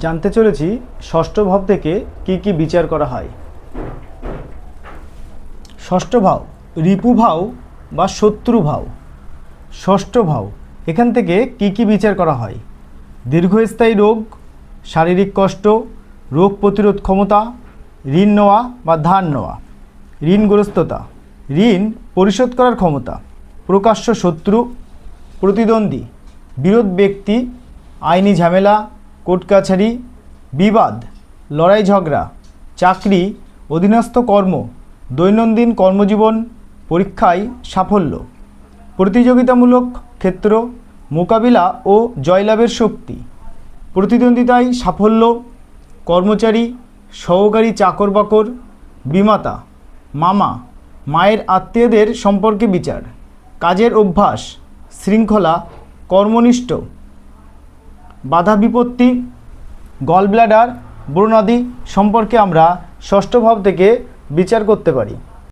জানতে চলেছি ষষ্ঠ ভাব থেকে কি কি বিচার করা হয়। ষষ্ঠ ভাব রিপু ভাব বা শত্রু ভাব। ষষ্ঠ ভাব এখান থেকে কি কি বিচার করা হয়? দীর্ঘস্থায়ী রোগ, শারীরিক কষ্ট, রোগ প্রতিরোধ ক্ষমতা, ঋণ নেওয়া বা ধার নেওয়া, ঋণগ্রস্ততা, ঋণ পরিশোধ করার ক্ষমতা, প্রকাশ্য শত্রু, প্রতিদ্বন্দ্বী, বিরোধ ব্যক্তি, আইনি ঝামেলা, কোর্ট কাছারি, বিবাদ, লড়াই ঝগড়া, চাকরি, অধীনস্থ কর্ম, দৈনন্দিন কর্মজীবন, পরীক্ষায় সাফল্য, প্রতিযোগিতামূলক ক্ষেত্র, মোকাবিলা ও জয়লাভের শক্তি, প্রতিদ্বন্দ্বিতায় সাফল্য, কর্মচারী, সহকারী চাকর বাকর, বিমাতা, মামা, মায়ের আত্মীয়দের সম্পর্কে বিচার, কাজের অভ্যাস, শৃঙ্খলা, কর্মনিষ্ঠ, বাধা বিপত্তি, গলব্লাডার, ব্রণাদি সম্পর্কে আমরা ষষ্ঠ ভাব থেকে বিচার করতে পারি।